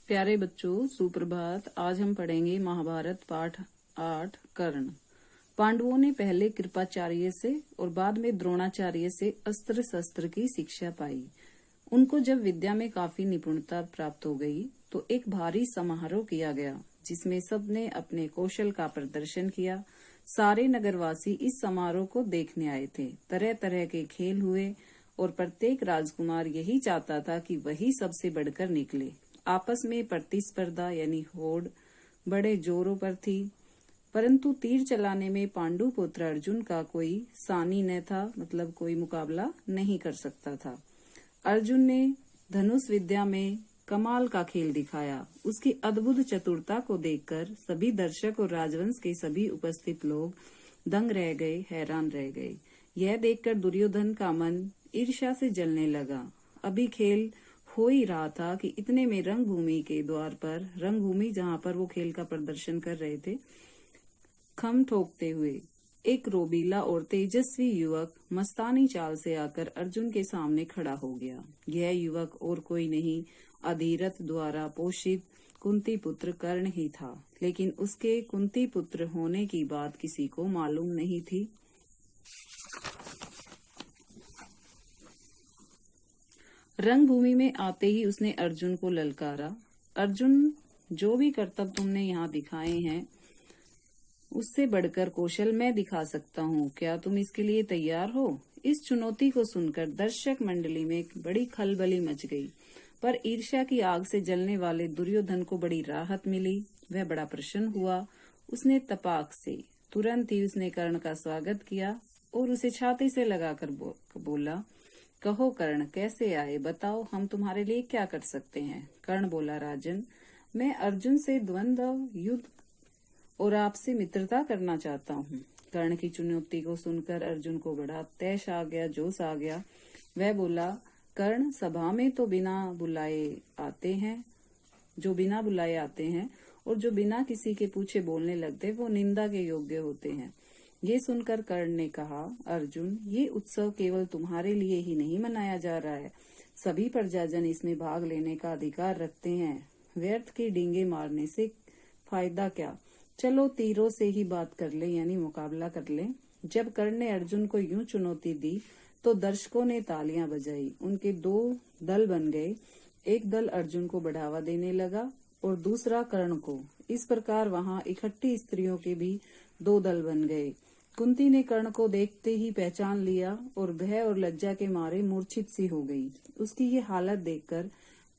प्यारे बच्चों, सुप्रभात। आज हम पढ़ेंगे महाभारत पाठ 8 कर्ण। पांडवों ने पहले कृपाचार्य से और बाद में द्रोणाचार्य से अस्त्र शस्त्र की शिक्षा पाई। उनको जब विद्या में काफी निपुणता प्राप्त हो गई तो एक भारी समारोह किया गया, जिसमें सबने अपने कौशल का प्रदर्शन किया। सारे नगरवासी इस समारोह को देखने आए थे। तरह तरह के खेल हुए और प्रत्येक राजकुमार यही चाहता था कि वही सबसे बढ़कर निकले। आपस में प्रतिस्पर्धा यानी होड़ बड़े जोरों पर थी, परंतु तीर चलाने में पांडु पुत्र अर्जुन का कोई सानी न था, मतलब कोई मुकाबला नहीं कर सकता था। अर्जुन ने धनुष विद्या में कमाल का खेल दिखाया। उसकी अद्भुत चतुरता को देखकर सभी दर्शक और राजवंश के सभी उपस्थित लोग दंग रह गए, हैरान रह गए। यह देखकर दुर्योधन का मन ईर्ष्या से जलने लगा। अभी खेल हो ही रहा था कि इतने में रंगभूमि के द्वार पर, रंगभूमि जहाँ पर वो खेल का प्रदर्शन कर रहे थे, खम ठोकते हुए एक रोबीला और तेजस्वी युवक मस्तानी चाल से आकर अर्जुन के सामने खड़ा हो गया। यह युवक और कोई नहीं, अधिरथ द्वारा पोषित कुंती पुत्र कर्ण ही था। लेकिन उसके कुंती पुत्र होने की बात किसी को मालूम नहीं थी। रंगभूमि में आते ही उसने अर्जुन को ललकारा। अर्जुन, जो भी करतब तुमने यहाँ दिखाए हैं उससे बढ़कर कौशल मैं दिखा सकता हूँ। क्या तुम इसके लिए तैयार हो? इस चुनौती को सुनकर दर्शक मंडली में बड़ी खलबली मच गई, पर ईर्ष्या की आग से जलने वाले दुर्योधन को बड़ी राहत मिली। वह बड़ा प्रसन्न हुआ। उसने तपाक से तुरंत ही उसने कर्ण का स्वागत किया और उसे छाती से लगाकर बोला, कहो कर्ण, कैसे आए? बताओ, हम तुम्हारे लिए क्या कर सकते हैं? कर्ण बोला, राजन, मैं अर्जुन से द्वंद्व युद्ध और आपसे मित्रता करना चाहता हूँ। कर्ण की चुनौती को सुनकर अर्जुन को बड़ा तैश आ गया, जोश आ गया। वह बोला, कर्ण, सभा में तो बिना बुलाए आते हैं, और जो बिना किसी के पूछे बोलने लगते वो निंदा के योग्य होते हैं। ये सुनकर कर्ण ने कहा, अर्जुन, ये उत्सव केवल तुम्हारे लिए ही नहीं मनाया जा रहा है, सभी प्रजाजन इसमें भाग लेने का अधिकार रखते हैं। व्यर्थ के डींगे मारने से फायदा क्या? चलो तीरों से ही बात कर ले, यानी मुकाबला कर ले। जब कर्ण ने अर्जुन को यूं चुनौती दी तो दर्शकों ने तालियां बजाई। उनके दो दल बन गए। एक दल अर्जुन को बढ़ावा देने लगा और दूसरा कर्ण को। इस प्रकार वहां इकट्ठी स्त्रियों के भी दो दल बन गए। कुंती ने कर्ण को देखते ही पहचान लिया और भय और लज्जा के मारे मूर्छित सी हो गई। उसकी ये हालत देखकर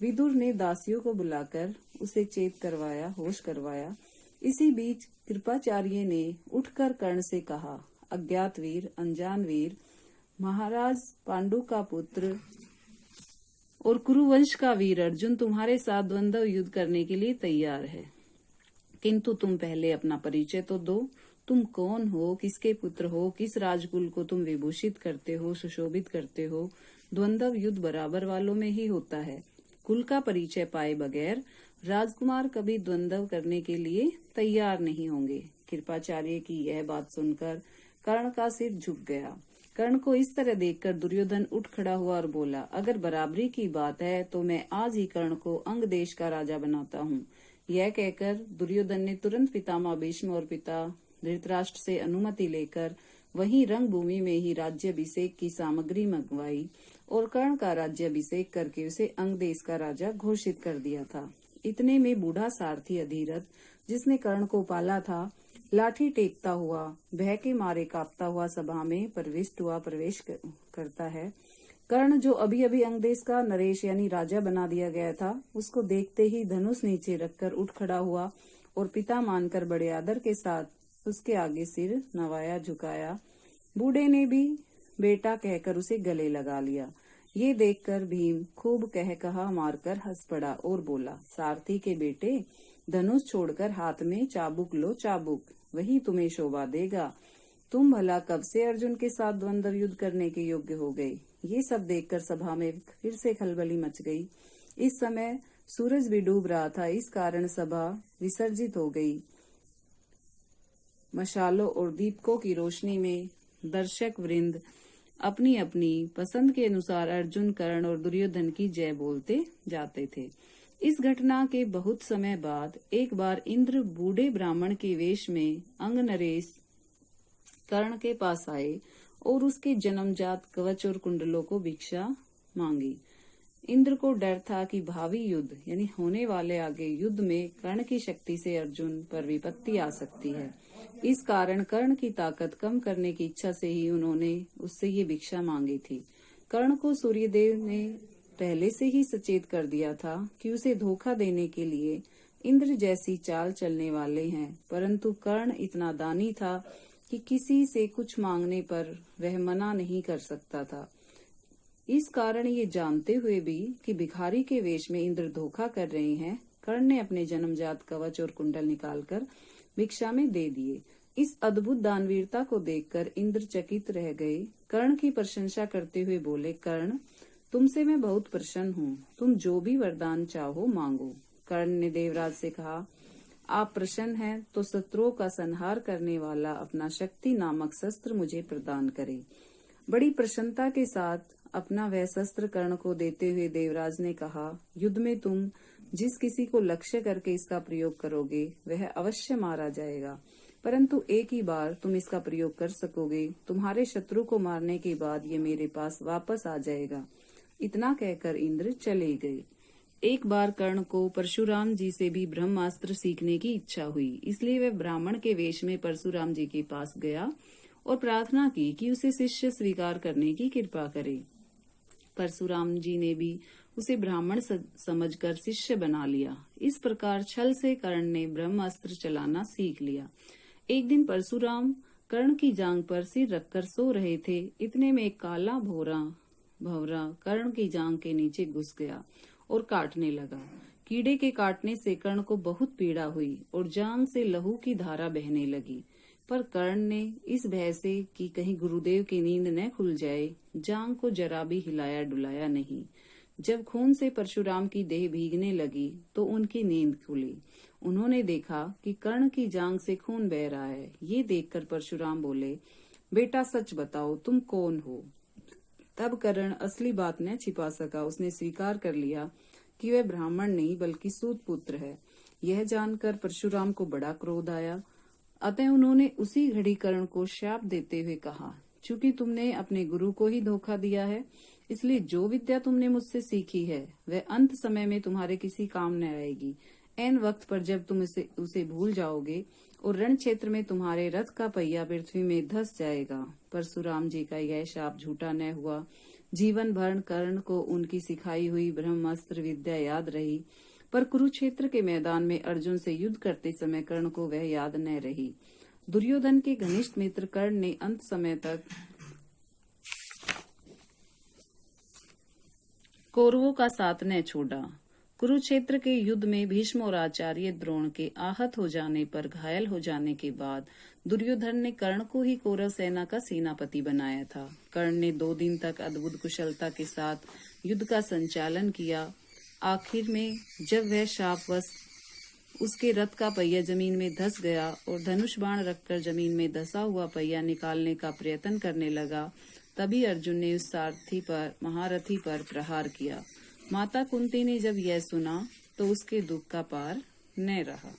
विदुर ने दासियों को बुलाकर उसे चेत करवाया, होश करवाया। इसी बीच कृपाचार्य ने उठकर कर्ण से कहा, अज्ञात वीर, अनजान वीर, महाराज पांडु का पुत्र और कुरुवंश का वीर अर्जुन तुम्हारे साथ द्वंद्व युद्ध करने के लिए तैयार है, किंतु तुम पहले अपना परिचय तो दो। तुम कौन हो, किसके पुत्र हो, किस राजकुल को तुम विभूषित करते हो, सुशोभित करते हो? द्वंद्व युद्ध बराबर वालों में ही होता है। कुल का परिचय पाए बगैर राजकुमार कभी द्वंद्व करने के लिए तैयार नहीं होंगे। कृपाचार्य की यह बात सुनकर कर्ण का सिर झुक गया। कर्ण को इस तरह देखकर दुर्योधन उठ खड़ा हुआ और बोला, अगर बराबरी की बात है तो मैं आज ही कर्ण को अंग देश का राजा बनाता हूँ। यह कहकर दुर्योधन ने तुरंत पितामह भीष्म और पिता धृतराष्ट्र से अनुमति लेकर वहीं रंगभूमि में ही राज्याभिषेक की सामग्री मंगवाई और कर्ण का राज्याभिषेक करके उसे अंग देश का राजा घोषित कर दिया था। इतने में बूढ़ा सारथी अधिरथ, जिसने कर्ण को पाला था, लाठी टेकता हुआ, भय के मारे कांपता हुआ सभा में प्रवेश करता है। कर्ण, जो अभी अभी अंगदेश का नरेश यानी राजा बना दिया गया था, उसको देखते ही धनुष नीचे रखकर उठ खड़ा हुआ और पिता मानकर बड़े आदर के साथ उसके आगे सिर नवाया, झुकाया। बूढ़े ने भी बेटा कहकर उसे गले लगा लिया। ये देखकर भीम खूब कहा मारकर हंस पड़ा और बोला, सारथी के बेटे, धनुष छोड़कर हाथ में चाबुक लो, चाबुक, वही तुम्हें शोभा देगा। तुम भला कब से अर्जुन के साथ द्वंद्व युद्ध करने के योग्य हो गए? ये सब देखकर सभा में फिर से खलबली मच गई। इस समय सूरज भी डूब रहा था, इस कारण सभा विसर्जित हो गई। मशालों और दीपकों की रोशनी में दर्शक वृंद अपनी अपनी पसंद के अनुसार अर्जुन, कर्ण और दुर्योधन की जय बोलते जाते थे। इस घटना के बहुत समय बाद एक बार इंद्र बूढ़े ब्राह्मण के वेश में अंग नरेश कर्ण के पास आए और उसके जन्मजात कवच और कुंडलों को भिक्षा मांगी। इंद्र को डर था कि भावी युद्ध यानी होने वाले आगे युद्ध में कर्ण की शक्ति से अर्जुन पर विपत्ति आ सकती है। इस कारण कर्ण की ताकत कम करने की इच्छा से ही उन्होंने उससे ये भिक्षा मांगी थी। कर्ण को सूर्यदेव ने पहले से ही सचेत कर दिया था कि उसे धोखा देने के लिए इंद्र जैसी चाल चलने वाले हैं, परंतु कर्ण इतना दानी था कि किसी से कुछ मांगने पर वह मना नहीं कर सकता था। इस कारण ये जानते हुए भी कि भिखारी के वेश में इंद्र धोखा कर रहे हैं, कर्ण ने अपने जन्मजात कवच और कुंडल निकालकर भिक्षा में दे दिए। इस अद्भुत दानवीरता को देखकर इंद्र चकित रह गए। कर्ण की प्रशंसा करते हुए बोले, कर्ण, तुमसे मैं बहुत प्रसन्न हूँ, तुम जो भी वरदान चाहो मांगो। कर्ण ने देवराज से कहा, आप प्रसन्न हैं तो शत्रुओं का संहार करने वाला अपना शक्ति नामक शस्त्र मुझे प्रदान करें। बड़ी प्रसन्नता के साथ अपना वह शस्त्र कर्ण को देते हुए देवराज ने कहा, युद्ध में तुम जिस किसी को लक्ष्य करके इसका प्रयोग करोगे वह अवश्य मारा जाएगा, परंतु एक ही बार तुम इसका प्रयोग कर सकोगे। तुम्हारे शत्रु को मारने के बाद ये मेरे पास वापस आ जाएगा। इतना कहकर इंद्र चले गए। एक बार कर्ण को परशुराम जी से भी ब्रह्मास्त्र सीखने की इच्छा हुई, इसलिए वह ब्राह्मण के वेश में परशुराम जी के पास गया और प्रार्थना की कि उसे शिष्य स्वीकार करने की कृपा करे। परशुराम जी ने भी उसे ब्राह्मण समझकर शिष्य बना लिया। इस प्रकार छल से कर्ण ने ब्रह्मास्त्र चलाना सीख लिया। एक दिन परशुराम कर्ण की जांघ पर सिर रखकर सो रहे थे। इतने में एक काला भंवरा कर्ण की जांघ के नीचे घुस गया और काटने लगा। कीड़े के काटने से कर्ण को बहुत पीड़ा हुई और जांघ से लहू की धारा बहने लगी, पर कर्ण ने इस भय से कि कहीं गुरुदेव की नींद न खुल जाए, जांघ को जरा भी हिलाया डुलाया नहीं। जब खून से परशुराम की देह भीगने लगी तो उनकी नींद खुली। उन्होंने देखा कि कर्ण की जांघ से खून बह रहा है। ये देखकर परशुराम बोले, बेटा सच बताओ, तुम कौन हो? तब कर्ण असली बात न छिपा सका। उसने स्वीकार कर लिया कि वह ब्राह्मण नहीं बल्कि सूत पुत्र है। यह जानकर परशुराम को बड़ा क्रोध आया। अतः उन्होंने उसी घड़ी कर्ण को शाप देते हुए कहा, चूंकि तुमने अपने गुरु को ही धोखा दिया है, इसलिए जो विद्या तुमने मुझसे सीखी है वह अंत समय में तुम्हारे किसी काम न आएगी। ऐन वक्त पर जब तुम उसे भूल जाओगे और रण क्षेत्र में तुम्हारे रथ का पहिया पृथ्वी में धंस जाएगा। परशुराम जी का यह शाप झूठा न हुआ। जीवन भर कर्ण को उनकी सिखाई हुई ब्रह्मास्त्र विद्या याद रही, पर कुरुक्षेत्र के मैदान में अर्जुन से युद्ध करते समय कर्ण को वह याद न रही। दुर्योधन के घनिष्ठ मित्र कर्ण ने अंत समय तक कौरवों का साथ न छोड़ा। कुरुक्षेत्र के युद्ध में भीष्म और आचार्य द्रोण के आहत हो जाने पर घायल हो जाने के बाद दुर्योधन ने कर्ण को ही कौरव सेना का सेनापति बनाया था। कर्ण ने 2 दिन तक अद्भुत कुशलता के साथ युद्ध का संचालन किया। आखिर में जब वह शापवश उसके रथ का पहिया जमीन में धंस गया और धनुष बाण रखकर जमीन में धंसा हुआ पहिया निकालने का प्रयत्न करने लगा, तभी अर्जुन ने उस महारथी पर प्रहार किया। माता कुंती ने जब यह सुना तो उसके दुख का पार न रहा।